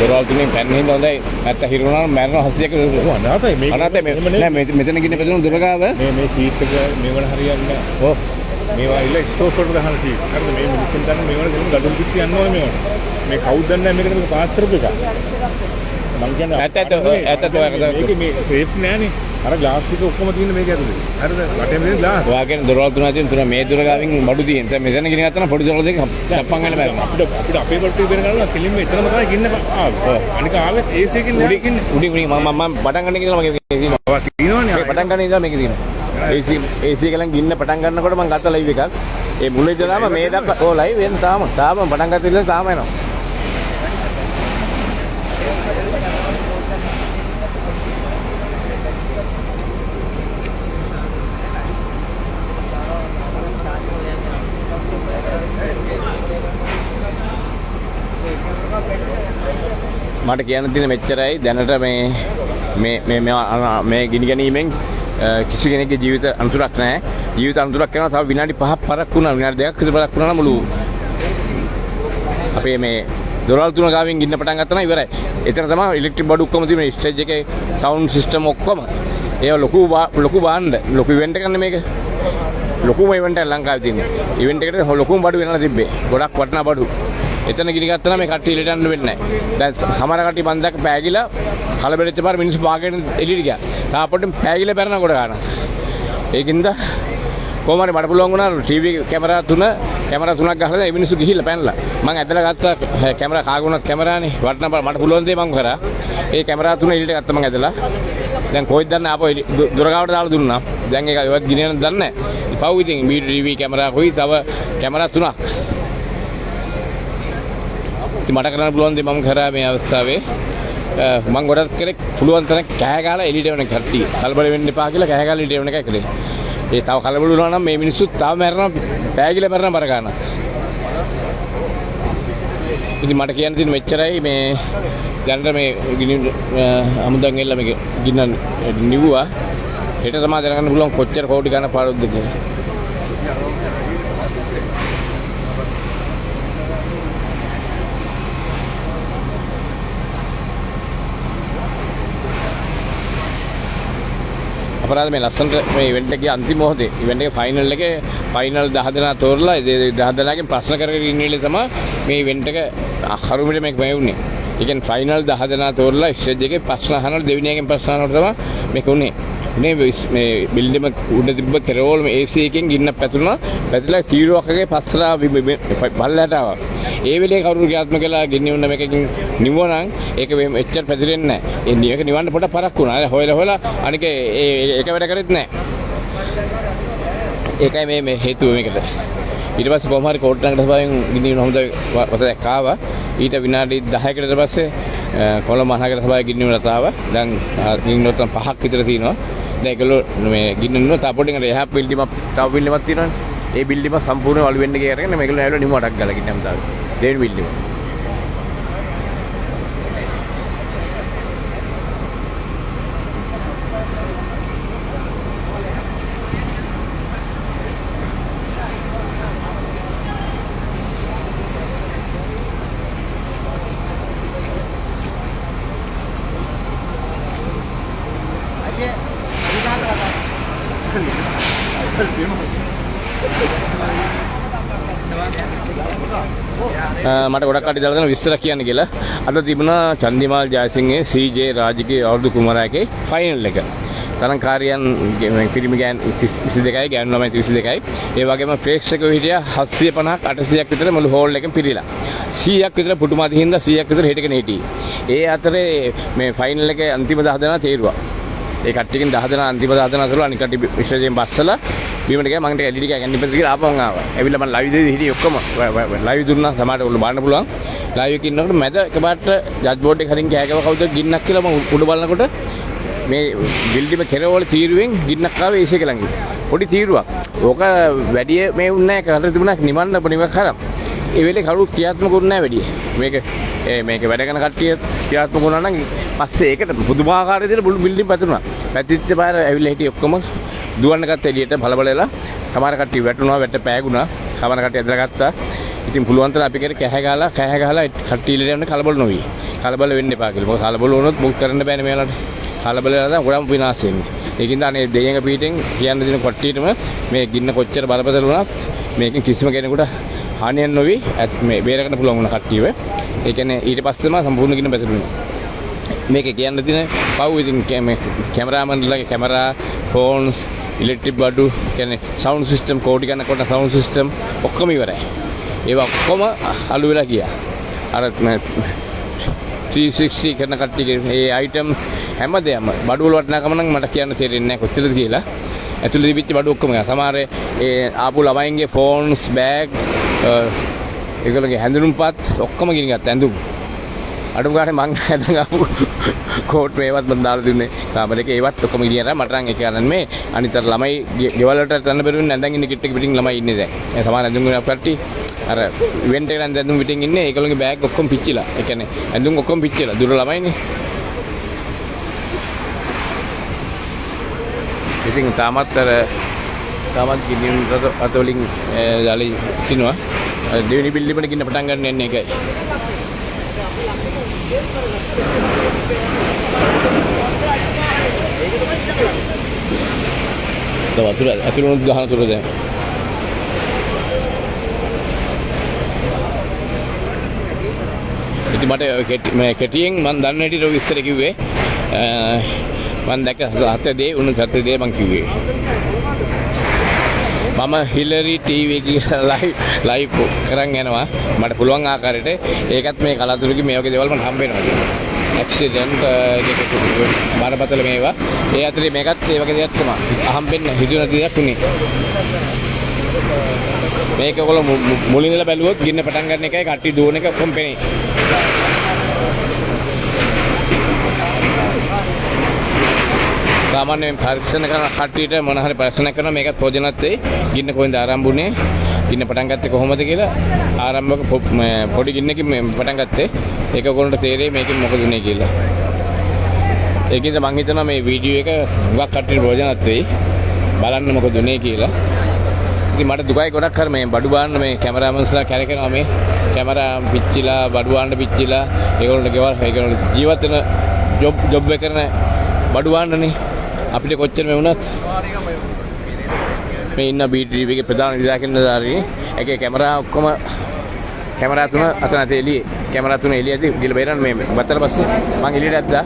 දොරවල් තුනෙන් පැන්න හින්දා හොඳයි. නැත්නම් හිරුණා නම් මැරෙනවා 700ක. ඔව් අනාතයි මේක. අනාතයි නෑ මෙතන ගින්න පැතුණු දොරගාව. මේ සීට් එක මේවන හරියන්නේ නෑ. ඔව්. මේවා ඉල්ල ස්ටෝස් වලට ගහන සීට්. හරිද මේ මිනිස්සුන් දන්න මේවල දෙන්න ගඩොල් පිටි යන්න ඕනේ මේවා. මේ කවුද දන්නේ මේකට මේක පාස් කරපු එක. මං කියන්නේ ඇත්ත මේ සේෆ් නෑනේ. අර ග්ලාස් ටික ඔක්කොම තියෙන මේක ඇතුලේ. හරිද? වටේම තියෙන ග්ලාස්. ඔයාගෙන දොරවල් තුනක් තියෙන තුන මේ දොරගාවින් බඩු තියෙන. දැන් මෙතන ගින ගත්තා නම් පොඩි දොරවල් දෙක චප්පන් ගන්න බැහැ. අපිට අපේ වලට වෙන ගාලා කෙලින්ම එතනම තමයි ගින්න ආවේ. අනික ආවෙත් AC එකකින් නෑ ගින්නේ. උඩින් මම පටන් ගන්න කියලා මගේ තියෙනවා. තියෙනවනේ. මේ පටන් ගන්න ඉඳලා මේක තියෙනවා. AC එකෙන් ගින්න පටන් ගන්නකොට මම ගත්ත ලයිව් එකක්. ඒ මුල ඉඳලාම මේ දක්වා ඕ ලයිව් වෙන තාම පටන් ගත්ත ඉඳලා තාම එනවා. මට කියන්න තියෙන මෙච්චරයි දැනට මේ ගිනි ගැනීමෙන් කිසි කෙනෙක්ගේ ජීවිත අනතුරක් නැහැ. ජීවිත අනතුරක් කරනවා තව විනාඩි 5ක් පරක් වුණා. විනාඩි 2ක් විතර පරක් වුණා නම් මුළු අපේ මේ දොරවල් තුන ගාවින් ගින්න පටන් ගත්තා නම් ඉවරයි. එතන තමයි ඉලෙක්ට්‍රික් බඩු ඔක්කොම තියෙන්නේ. ස්ටේජ් එකේ සවුන්ඩ් සිස්ටම් ඔක්කොම. ඒ ලොකු බාණ්ඩ ලොකු ඉවෙන්ට් එකක් නේ මේක. ලොකුම ඉවෙන්ට් එකක් ලංකාවේ තියෙන්නේ. ඉවෙන්ට් එකට ලොකුම බඩු වෙනලා තිබ්බේ. ගොඩක් වටිනා බඩු. එතන ගිනි ගත්තා නම් මේ කට්ටිය එළියට යන්න වෙන්නේ නැහැ. දැන් සමහර කට්ටිය බන්දක් පෑගිලා කලබලෙච්ච පාර මිනිස්සු පාගෙන එළියට ගියා. තාපොට්ටෙන් පෑගිලා බැරන කොට ගන්න. ඒකින්ද කොහොම හරි මට පුළුවන් වුණා ටීවී කැමරා තුනක් ගහලා ඒ මිනිස්සු ගිහිල්ලා පැනලා. මම ඇදලා ගත්තා කැමරා කාගුණත් කැමරානේ. වටන මට පුළුවන් දේ මම කරා. ඒ කැමරා තුන එළියට ගත්තා මම ඇදලා. දැන් කොහෙද දන්නේ ආපහු දොරගාවට දාලා දුන්නා. දැන් ඒක ඒවත් ගිනියන්න දන්නේ නැහැ. පව් ඉතින් ටීවී කැමරා කොයි තව කැමරා තුනක්. ඉතින් මට කරන්න පුළුවන් දේ මම කරා මේ අවස්ථාවේ. මම ගොඩක් කෙනෙක් පුළුවන් තරම් කෑ ගහලා එළියට එවන කට්ටිය. කලබල වෙන්න එපා කියලා කෑ ගහලා එළියට එවන එකයි කළේ. ඒ තව කලබල වුණා නම් මේ මිනිස්සු තව මැරෙනවා පෑගිලා මැරෙනවා බර ගන්න. ඉතින් මට කියන්න තියෙන මෙච්චරයි මේ දැනට මේ ගිනි අමුදන් එල්ල මේක ගින්න නිවුවා. හෙට තමයි දැනගන්න පුළුවන් කොච්චර කෝටි ගණන් පාඩුවක්ද කියලා. අපරාධ මේ ලස්සනට මේ ඉවෙන්ට් එකේ අන්තිම මොහොතේ ඉවෙන්ට් එකේ ෆයිනල් එකේ ෆයිනල් 10 දෙනා තෝරලා ඒ 10 දෙනාගෙන් ප්‍රශ්න කරගෙන ඉන්න වෙලේ තමයි මේ ඉවෙන්ට් එක කරුමිට මේක වුණේ. ඒ කියන්නේ ෆයිනල් 10 දෙනා තෝරලා ස්ටේජ් එකේ ප්‍රශ්න අහනවා දෙවෙනියගෙන් ප්‍රශ්න අහනකොට තමයි මේක උනේ. මේ බිල්ඩිම උඩ තිබ්බ කෙරවලම AC එකෙන් ගින්න පැතුණා. පැතිලා තීරුවක් වගේ පස්සලා පල්ලයට ආවා. ඒ වෙලේ කවුරු ක්‍රියාත්මක කළා ගින්න උන්න මේකකින් නිවුණා නම් ඒක එච්චර පැතිරෙන්නේ නැහැ. ඒ මේක නිවන්න පොඩක් පරක් වුණා. හොයලා අනික ඒක වැඩ කරෙත් නැහැ. ඒකයි මේ හේතුව මේකට. ඊට පස්සේ කොහොම හරි කෝට් ළඟට සභාවෙන් ගින්න හොඳ වතක් ආවා. ඊට විනාඩි 10කට ඊට පස්සේ කොළඹ මහනගර සභාවේ ගින්න රතාව දැන් ගින්නොත් 5ක් විතර තියෙනවා. දැන් ඒගොල්ලෝ මේ ගින්න නුන තාපොටින් අර එහා බිල්ඩිමක් තව බිල්ඩිමක් තියෙනවානේ. ඒ බිල්ඩිම සම්පූර්ණ වළු වෙන්න ගිය අරගෙන මේගොල්ලෝ ඇවිල්ලා නිමු අටක් ගාලා ගින්න හැමදාම. දෙවෙනි බිල්ඩිම. මට ගොඩක් කටි දාලා දෙන විස්තර කියන්න කියලා. අද තිබුණා චන්දිමාල් ජයසිංහගේ CJ රාජකීය අවුරුදු කුමාරයාගේ ෆයිනල් එක. තරංකාරියන් පිරිමි ගෑන් 22යි ගෑනු ළමයි 32යි. ඒ වගේම ප්‍රේක්ෂකයෝ හිටියා 750ක් 800ක් විතර මුළු හෝල් එකෙන් පිරීලා. 100ක් විතර පුටුමාති හින්දා 100ක් විතර හිටගෙන හිටියේ. ඒ අතරේ මේ ෆයිනල් එකේ අන්තිම 10 දෙනා තේරුවා. ඒ කට්ටියකින් 10 දෙනා අන්තිම 10 දෙනා අතර අනික කට්ටිය විශ්වයෙන් බස්සලා බීමට ගියා. මම LED එකක් ගන්න ඉපද කියලා ආපහු ආවා. ඇවිල්ලා මම ලයිව් දෙදී හිටියේ ඔක්කොම ලයිව් දුන්නා. සමහරට ඔයගොල්ලෝ බලන්න පුළුවන්. ලයිව් එකේ ඉන්නකොට මැද එකපාරට ජජ් බෝඩ් එක හරින් කෑගව කවුද ගින්නක් කියලා මම උඩ බලනකොට මේ බිල්ඩිම කෙරවල තීරුවෙන් ගින්නක් ආවේ AC එක ළඟින්. පොඩි තීරුවක්. ඕක වැඩි මේ උන්නේ නැහැ. කරට තිබුණා නිවන්න නිවක් කරා. ඒ වෙලේ කවුරුත් ක්‍රියාත්මක වුණේ නැහැ වැඩි. මේක වැඩ කරන කට්ටිය ක්‍රියාත්මක වුණා නම් පස්සේ ඒකට පුදුමාකාර විදිහට බිල්ඩින් පැතුණා. පැතිච්ච පාර ඇවිල්ලා හිටියේ ඔක්කොම දුවන්න ගත්ත එළියට බලබලලා සමහර කට්ටිය වැටුණා වැට පෑගුණා. සමහර කට්ටිය ඇදලා ගත්තා. ඉතින් පුළුවන් තරම් අපි කෙරේ කැහැ ගහලා කට්ටිය ඉල්ලලා යන්න කලබල නොවි. කලබල වෙන්න එපා කියලා. මොකද කලබල වුණොත් මුක් කරන්න බෑනේ මේලාට. කලබල වෙලා තමයි ගොඩක් විනාශ වෙන්නේ. ඒකින්ද අනේ දෙයඟ පීටෙන් කියන්න දෙන කට්ටියටම මේ ගින්න කොච්චර බලපතල වුණත් මේකෙන් කිසිම කෙනෙකුට හානියක් නොවි මේ බේරගන්න පුළුවන් වුණ කට්ටියව. ඒ කියන්නේ ඊට පස්සේ තමයි සම්පූර්ණ ගින්න පැතිරුණේ. මේක කියන්න තියෙන පව් ඉතින් කැමරාමන්ලගේ කැමරා ෆෝන්ස් ඉලෙක්ට්‍රික් බඩු කියන්නේ සවුන්ඩ් සිස්ටම් කෝටි ගණන් කොට සවුන්ඩ් සිස්ටම් ඔක්කොම ඉවරයි. ඒවා ඔක්කොම අලු වෙලා ගියා. අර 360 කරන කට්ටියගේ ඒ අයිටම්ස් හැමදේම බඩු වල වටිනාකම නම් මට කියන්න තේරෙන්නේ නැහැ කොච්චරද කියලා. ඇතුළේ තිබිච්ච බඩු ඔක්කොම ගියා. සමහර ඒ ආපු ළමයින්ගේ ෆෝන්ස් බෑග් ඒගොල්ලෝගේ හැඳුනුම්පත් ඔක්කොම ගිනි ගත්තා ඇඳුම්. අඩුම ගානේ මං හැදන් ආපු කෝට් මේවත් මම දාලා දුන්නේ කාමරේක ඒවත් ඔක්කොම ගිනියන මට නම් ඒක ගන්න මේ අනිතර ළමයි ගෙවල් වලට යන්න බැරි වෙන්නේ නැඳන් ඉන්න කිට් එක පිටින් ළමයි ඉන්නේ දැන් ඒ සමාන ඇඳුම් ගන්න කට්ටිය අර ඉවෙන්ට් එකට ඇඳුම් පිටින් ඉන්නේ ඒගොල්ලෝගේ බෑග් ඔක්කොම පිච්චිලා ඒ කියන්නේ ඇඳුම් ඔක්කොම පිච්චිලා දුර ළමයිනේ ඉතින් තාමත් ගිනියන අතවලින් දාලා ඉන්නවා දෙවෙනි බිල්ඩිමට ගින්න පටන් ගන්න යන්නේ ඒකයි වතුර ඇතුළට ගහන තුර දැන් ඉතින් මට කෙටියෙන් මම දන්න හැටියට ඔය විස්තර කිව්වේ මම දැක්ක සත්‍ය දේ උණු සත්‍ය දේ මම කිව්වේ මම හිලරි ටීවී එකේ ලයිව් කරන් යනවා මට පුළුවන් ආකාරයට ඒකත් මේ කලාතුරකින් මේ වගේ දේවල් මට හම්බ වෙනවා ඇක්සිඩන්ට් එකක බරපතල මේවා ඒ අතරේ මේකත් ඒ වගේ දෙයක් තමයි අහම්බෙන්න හිතුණ දෙයක් උනේ මේක ඔයගොල්ලෝ මුලින් ඉඳලා බැලුවොත් ගින්න පටන් ගන්න එකයි කට්ටි දුවන එක කොම්පැනි සාමාන්‍යයෙන් පරීක්ෂණ කරන කට්ටියට මොන හරි පරීක්ෂණ කරනවා මේකත් ප්‍රයෝජනවත් වෙයි ගින්න කොහෙන්ද ආරම්භ වුනේ ගින්න පටන් ගත්තේ කොහොමද කියලා ආරම්භක පොඩි ගින්නකින් පටන් ගත්තේ. ඒක ඔයගොල්ලන්ට තේරෙයි මේකෙන් මොකද උනේ කියලා. ඒකෙන්ද මම හිතනවා මේ වීඩියෝ එක හුඟක් කට්ටියට ප්‍රයෝජනවත් වෙයි. බලන්න මොකද උනේ කියලා. ඉතින් මට දුකයි ගොඩක් කර මේ බඩු බාන්න මේ කැමරාමන්ස්ලා කැරකෙනවා මේ කැමරා පිච්චිලා බඩු බාන්න පිච්චිලා ඒගොල්ලන්ට ගෙවල් ඒගොල්ලෝ ජීවත් වෙන ජොබ් එක කරන බඩු බාන්නනේ අපිට කොච්චර මේ වුණත් මේ ඉන්න BTV එකේ ප්‍රධාන නිලධාරී ඒකේ කැමරා ඔක්කොම කැමරා තුන අතන එළියේ කැමරා තුන එළියදී ගිල බේරන්න මේ බත්තර පස්සේ මම එළියට ඇද්දා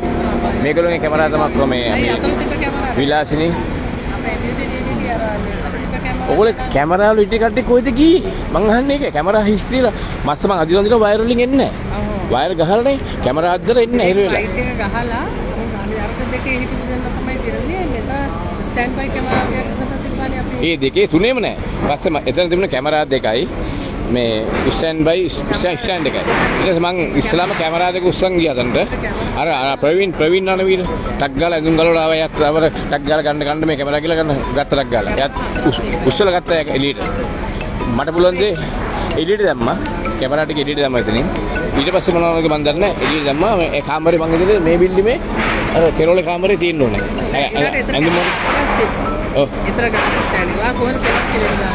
මේගොල්ලෝගේ කැමරා තමයි ඔක්කොම මේ විලාසිනී ඔගොල්ලෝ කැමරා වල ඉටි කට්ටි කොයිද ගියේ මං අහන්නේ ඒක කැමරා හිස් තියලා මස්ස මං අදින වයර් වලින් එන්නේ නැහැ වයර් ගහලානේ කැමරා අද්දර එන්නේ හිර වෙලා ලයිට් එක ගහලා අර දෙකේ හිටපු දෙන්න තමයි දෙන්නේ මෙතන ස්ටෑන්ඩ් බයි කැමරා එකක් තිබ්බානේ අපි ඒ දෙකේ තුනේම නැහැ පස්සේ එතන තිබුණ කැමරා දෙකයි මේ ස්ටෑන්ඩ් බයි ස්ටෑන්ඩ් එකයි ඊට පස්සේ මං ඉස්ලාම කැමරා දෙක උස්සන් ගියා තන්ට අර ප්‍රවීන් නනවීර ටක් ගාලා ඇඳුම් ගලවලා ආවා යත් අවර ටක් ගාලා ගන්න මේ කැමරා කියලා ගන්න ගත්ත ටක් ගාලා යත් උස්සලා ගත්තා එළියට මට පුළුවන් දේ එළියට දැම්මා කැමරා ටික එළියට දැම්මා එතනින් ඊට පස්සේ මොනවද මන් දන්නේ එළියට දැම්මා මේ කාමරේ මං ඉඳලා මේ බිල්ඩිමේ අර කෙරෝලේ කාමරේ තියෙන්න ඕනේ ඇඳුම් ඔව් ඉතර ගන්න ස්ටෑන්ඩ් එක කොහොමද කියලා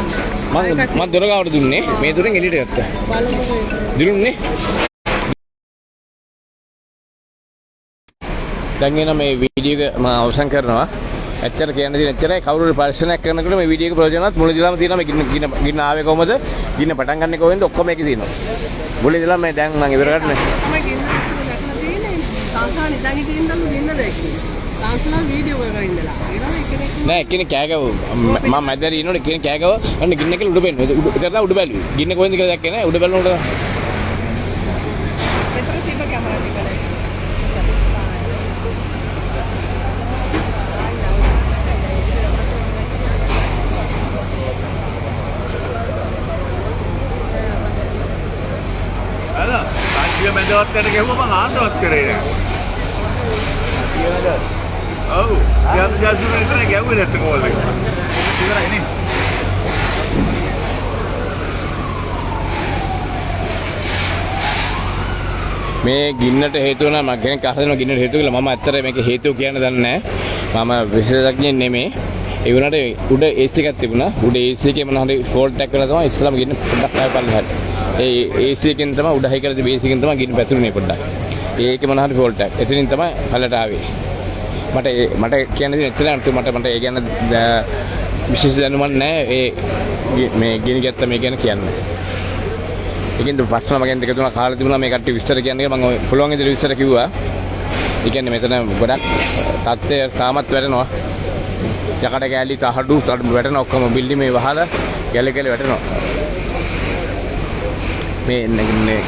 මම දොර ගාවට දුන්නේ මේ දොරෙන් එළියට ගත්තා දිනුන්නේ දැන් එන මේ වීඩියෝ එක මම අවසන් කරනවා ඇත්තට කියන්න තියෙන ඇත්තටයි කවුරු පරිශ්‍රණයක් කරනකොට මේ වීඩියෝ එක ප්‍රයෝජනවත් මුලදීලාම තියෙනවා මේ ගින්න ආවේ කොහමද ගින්න පටන් ගන්න කොහෙන්ද ඔක්කොම එකේ තියෙනවා මුලදීලා මේ දැන් මම ඉවර කරන්නේ මම ගින්න දැක්ලා තියෙන්නේ සංසාරේ ඉඳන් හිටින්න ගින්න දැක්කේ සංසාර වීඩියෝ එකක ඉඳලා නෑ කෙනෙක් කෑ ගැවුවා මම මැදට ඉන්නෝනේ කෙනෙක් කෑ ගැවුවා අන්න ගින්න කියලා උඩ බැලුවා ඉතින් උඩ බැලුවේ ගින්න කොහෙන්ද කියලා දැක්කේ නෑ උඩ බලනකොට එතන තිබ්බ කැමරා ටික සංජීව මැදවත් කරන ගෙවුවා මම ආන්දවත් කරේ නෑ. ඔව්. යාත් ජාසුන ඉතන ගැව්වේ නැත්නම් කෝල් එක. ඉවරයි නේ. මේ ගින්නට හේතුව නම් මම කෙනෙක් අහලා ගින්නට හේතුව කියලා මම ඇත්තට මේක හේතුව කියන්න දන්නේ නැහැ. මම විශේෂඥයෙක් නෙමෙයි. ඒ වුණාට උඩ AC එකක් තිබුණා. උඩ AC එකේ මොනවා හරි ෆෝල්ට් එකක් වෙලා තමයි ඉස්සලම ගින්න පොඩ්ඩක් ආයෙ පල්ලෙහාට. ඒ AC එකෙන් තමයි උඩ හයි කරලා තිබේ AC එකෙන් තමයි ගින්න පැතුරුනේ පොඩ්ඩක්. ඒකේ මොනවා හරි ෆෝල්ට් එකක්. එතනින් තමයි පල්ලට ආවේ. මට කියන්න තියෙන ඇත්තට මට ඒ ගැන විශේෂ දැනුමක් නැහැ. ඒ මේ ගිනි ගැත්ත මේ ගැන කියන්නේ. ඒකෙන්ද ප්‍රශ්න මගෙන් දෙක තුනක් කාලා තිබුණා මේ කට්ටිය විස්තර කියන්නේ මම පුළුවන් විදිහට විස්තර කිව්වා. ඒ කියන්නේ මෙතන ගොඩක් තත්ත්වය තාමත් වැඩෙනවා. යකඩ කෑලි තහඩු වැටෙනවා ඔක්කොම බිල්ඩිමේ වහලා ගැල වැටෙනවා. මේ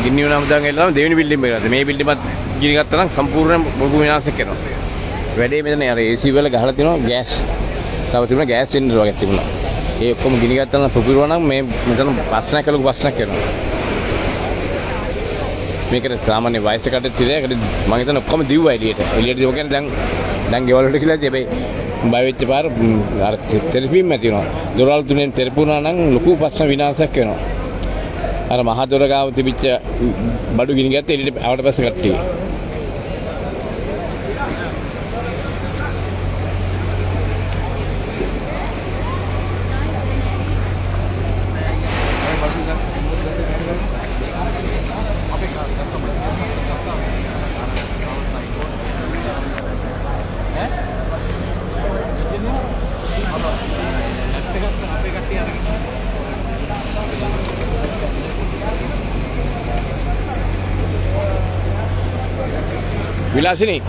ගිනි වුණාම දැන් එළනවා දෙවෙනි බිල්ඩින් එකකට. මේ බිල්ඩිමත් ගිනි ගත්තා නම් සම්පූර්ණ බොබු විනාශයක් වෙනවා. වැඩේ මෙතන අර AC වල ගහලා තියෙනවා ගෑස්. තව තිබුණා ගෑස් සිලින්ඩර් වගේ තිබුණා. ඒ ඔක්කොම ගිනි ගත්තා නම් පුපුරනවා නම් මේ මෙතන ප්‍රශ්නයක් කළු ප්‍රශ්නයක් වෙනවා. මේකට සාමාන්‍ය වයසකට තිරයකට මම හිතන ඔක්කොම දිව්වා එළියට. එළියට දිව කියන්නේ දැන් ගෙවල් වලට කියලා බයි වෙච්ච පාර අර තෙරපීම් ඇති වෙනවා. දොරවල් තුනෙන් තෙරපුණා නම් ලොකු ප්‍රශ්න විනාශයක් වෙනවා. අර මහ දොර ගාව තිබිච්ච බඩු ගිනි ගත්තේ එළියට ආවට පස්සේ කට්ටිය. විලාසිනී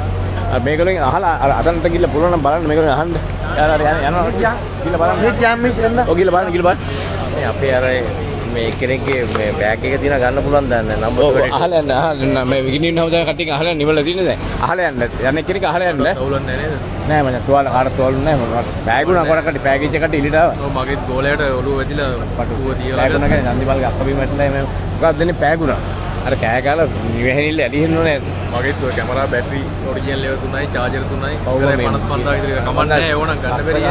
මේගොල්ලන් අහලා අදන්ට ගිහලා පුළුවන් නම් බලන්න මේගොල්ලන් අහන්න. යනවා ගිහලා බලන්න. මිස් එන්න. ඔය ගිහලා බලන්න. මේ අපේ අර මේ කෙනෙක්ගේ මේ බෑග් එක තියන ගන්න පුළුවන් දන්නේ නම්බර් වලට. අහලා යන්න මේ ගිනින්න හොදා කට්ටිය අහලා නිවලා තියෙන දැන්. අහලා යන්න. යන්නේ කෙනෙක් අහලා යන්න. තවුලක් නැහැ නේද? නෑ මචං තුවාල කාට තුවාල නැහැ මොනවද. බෑග් උනා කොට කට්ටිය පැකේජ් එකට ඉලිට ආවා. ඔව් මගේ ගෝලයට ඔළුව වැදිලා පටුව තියලා. බෑග් උනා කියන්නේ නන්දිබල්ගේ අක්කබිම වැටලා මේ මොකක්ද දෙන්නේ බෑග් උනා. අර කෑ ගාලා නිවෙහෙනිල්ල ඇලිහෙන්න ඕනේ. මගේ තුව කැමරා බැටරි ඔරිජිනල් ඒවා 3යි චාර්ජර් 3යි. 55000 විතර කමන්නේ නැහැ ඕනම් ගන්න බැරිය.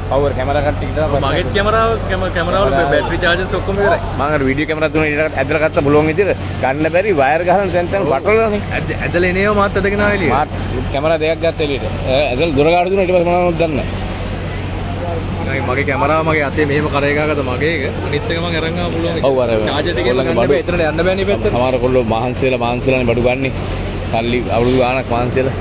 පවර් කැමරා කට්ටිය ඉතලා මගේත් කැමරාවල බැටරි චාර්ජස් ඔක්කොම ඉවරයි. මම අර වීඩියෝ කැමරා තුන ඊට ඇදලා ගත්ත බලුවන් විදිහට ගන්න බැරි වයර් ගහන තැන් තැන් පටලලානේ. ඇදලා එනේව මාත් අදගෙන ආව එළියට. මාත් කැමරා දෙකක් ගත්ත එළියට. ඇදලා දොර ගාඩ දුන්නා ඊට පස්සේ මොනවද දන්නේ නැහැ. මගේ කැමරාව මගේ අතේ මෙහෙම කරේ ගාගත්ත මගේ එක. අනිත් එක මම අරන් ආව පුළුවන්. ඔව් අර චාර්ජර් ටික ගන්න බෑ. එතනට යන්න බෑනේ පැත්තට. සමහර කොල්ලෝ මහන්සියලානේ බඩු ගන්නේ. සල්ලි අවුරුදු ගාණක් මහන්සියලා.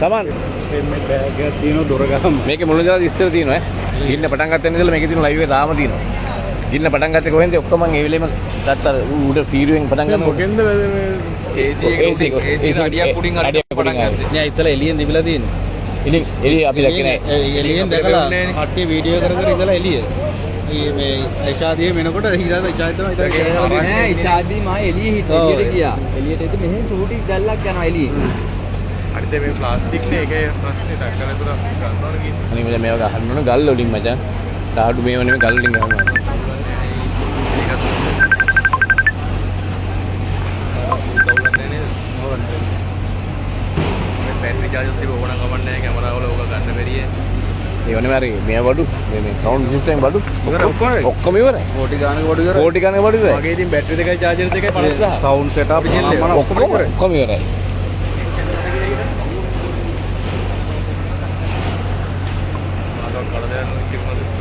සමහර මේ බෑග් එකක් තියෙනවා දොර ගහම. මේකේ මුලින් ඉඳලා විස්තර තියෙනවා ඈ. ගින්න පටන් ගන්න ඉඳලා මේකේ තියෙන ලයිව් එක තාම තියෙනවා. ගින්න පටන් ගත්තේ කොහෙන්ද ඔක්කොම මම ඒ වෙලේම ගත්තා උඩ තීරුවෙන් පටන් ගන්නකොට. මොකෙන්ද AC අඩියක් උඩින් අඩියක් පටන් ගත්තේ. නෑ ඉතලා එළියෙන් දිවිලා තියෙන්නේ. ඉතින් එළිය අපි දැක්කේ නෑ. එළියෙන් දැකලා කට්ටිය වීඩියෝ කර කර ඉඳලා එළිය. මේ ඉෂාදියේ වෙනකොට හිතාද ඉෂාදිය තමයි ඉතින් කියලා නෑ ඉෂාදී මම එළියේ හිටියේ එළියට ගියා. එළියට එද්දි මෙහෙම ටූටි දැල්ලක් යනවා එළියේ. අනිත් මේ ප්ලාස්ටික් නේ ඒකේ ප්‍රශ්නේ දක්කලා තුර ගන්නවනේ කියන්නේ. අනිත් මේ මේවා ගහන්න ඕන ගල් වලින් මචං. තාඩු මේව නෙමෙයි ගල් වලින් ගහනවා. බැටරි චාර්ජස් ටික ඕන කමන්නේ නැහැ කැමරාවල ඕක ගන්න බැරියේ. ඒව නෙමෙයි මේ බඩු මේ සවුන්ඩ් සිස්ටම් බඩු ඔක්කොම ඉවරයි. කෝටි ගානක බඩු ඉවරයි. කෝටි ගණන් බඩු ඉවරයි. මගේ ඉතින් බැටරි දෙකයි චාර්ජර් දෙකයි 50000. සවුන්ඩ් සෙටප් ඔක්කොම ඉවරයි.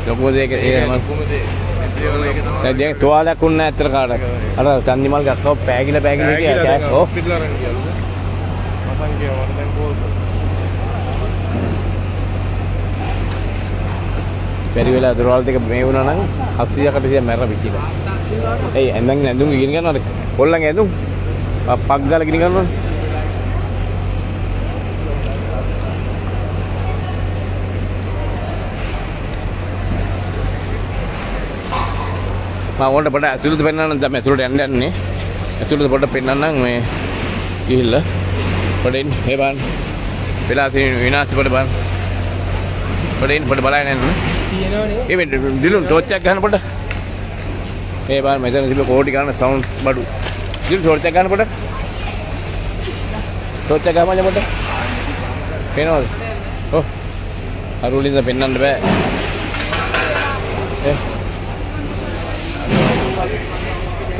ලොකු දෙයක ඒ හැම දැන් තුවාලයක් උන්නේ ඇත්තට කාටද අර චන්දිමල් ගත්තෝ පෑගිලා ගියා ඔව් පිටලා අරන් ගියලු මසන් කියවන දැන් කෝල් පෙරි වෙලා දොරවල් දෙක මේ වුණා නම් 700කට විතර මැරෙන පිටිලා එයි ඇඳන් ඇඳුම් ගිනින් ගන්නවද කොල්ලන් ඇඳුම් පක් ගාලා ගිනින් ගන්නවද මම ඕකට පොඩ ඇතුළට පෙන්නන්න දැන් ඇතුළට යන්න යන්නේ ඇතුළට පොඩ පෙන්නන්නම් මේ ගිහිල්ලා පොඩින් මේ බලන්න වෙලා තියෙන විනාශ පොඩ බලන්න පොඩින් පොඩ බලන්න යන්න තියෙනවනේ මේ දිලුන් ටෝච් එකක් ගන්න පොඩ මේ බලන්න මෙතන තිබ්බ කෝටි ගන්න සවුන්ඩ් බඩු දිලුන් ටෝච් එකක් ගන්න පොඩ ටෝච් එක ගමන්න පොඩ පේනවද ඔව් අරුලින්ද පෙන්නන්න බෑ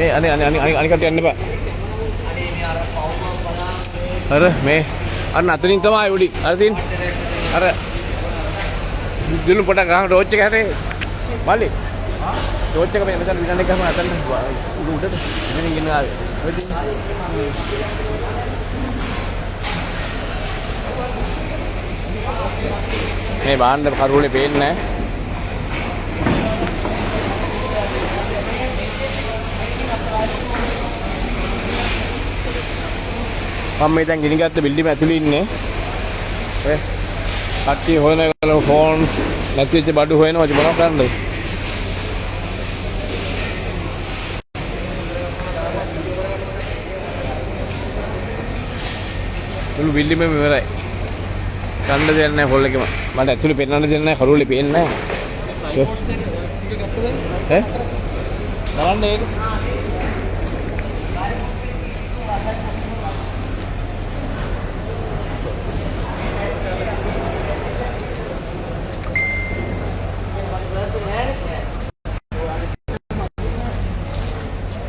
මේ අනිකට යන්න බෑ. අර මේ අන්න අතනින් තමයි උඩි. අර තින් අර දිලු පොඩ ගහන ටෝච් එක හැරේ. මල්ලි. ටෝච් එක මෙතන විනන්න ගහම අතන උඩට මෙතනින් ගෙන ආවේ. ඔය තින් මේ බාණ්ඩ කරුණේ පේන්නේ නැහැ. මම මේ දැන් ගිනිගත්ත බිල්ඩිම ඇතුළේ ඉන්නේ. ඔය කට්ටිය හොයන ඒගොල්ලෝ ෆෝන් නැති වෙච්ච බඩු හොයනවා මොනවද කරන්නද? මුළු බිල්ඩිමම ඉවරයි. ගන්න දෙයක් නැහැ හොල් එකෙම. මට ඇතුළේ පෙන්වන්න දෙයක් නැහැ කරුවලේ පේන්නේ නැහැ. ඈ? බලන්න ඒක.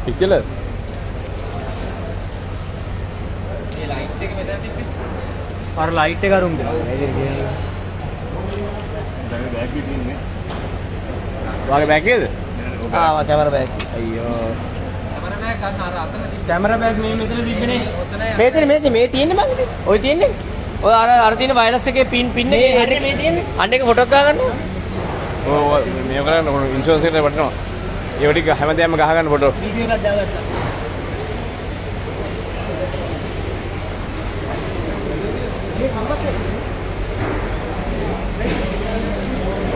පිටිල මේ ලයිට් එක මෙතන තිබ්බේ අර ලයිට් එක අරුම් දෙනවා දැන් බෑග් එකේ ඉන්නේ වාගේ බෑග් එකේද ආවා කැමරා බෑග් අයියෝ කැමරා නෑ ගන්න අර අතන තිබ්බ කැමරා බෑග් මේ මෙතන තිබ්බනේ මේ තියෙන්නේ මගේ ඔය තියෙන්නේ ඔය අර තියෙන වයර්ලස් එකේ පින් එකේ හෙඩ් එක මේ තියෙන්නේ අන්න එක ෆොටෝ ගා ගන්න ඔය මේ කරන්න ඉන්ෂුරන්ස් එකට වටනවා ඒ වටික හැමදේම ගහ ගන්න ෆොටෝ වීඩියෝ එකක් දාගත්තා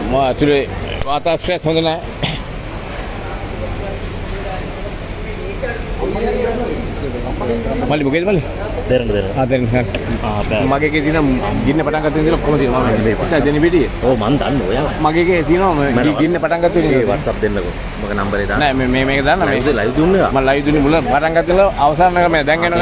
මම ඇතුලේ වාතාශ්‍රයත් හොඳ නැහැ මල්ලි මොකේද මල්ලි දෙරන්න දෙරන්න මගේ එකේ තියෙන ගින්න පටන් ගන්න තියෙන ඔක්කොම තියෙනවා මම මේ පස්සේ දෙන්න පිටියේ ඔව් මන් දන්නේ ඔයා මගේ එකේ තියෙනවා ගින්න පටන් ගන්න තියෙන ඒ WhatsApp දෙන්නකෝ මගේ නම්බරේ දාන්න නෑ මේක දාන්න මේ ලයිව් දුන්නා මම ලයිව් දුන්නේ මුල පටන් ගත්තලා අවසාන එක මම දැන් එනවා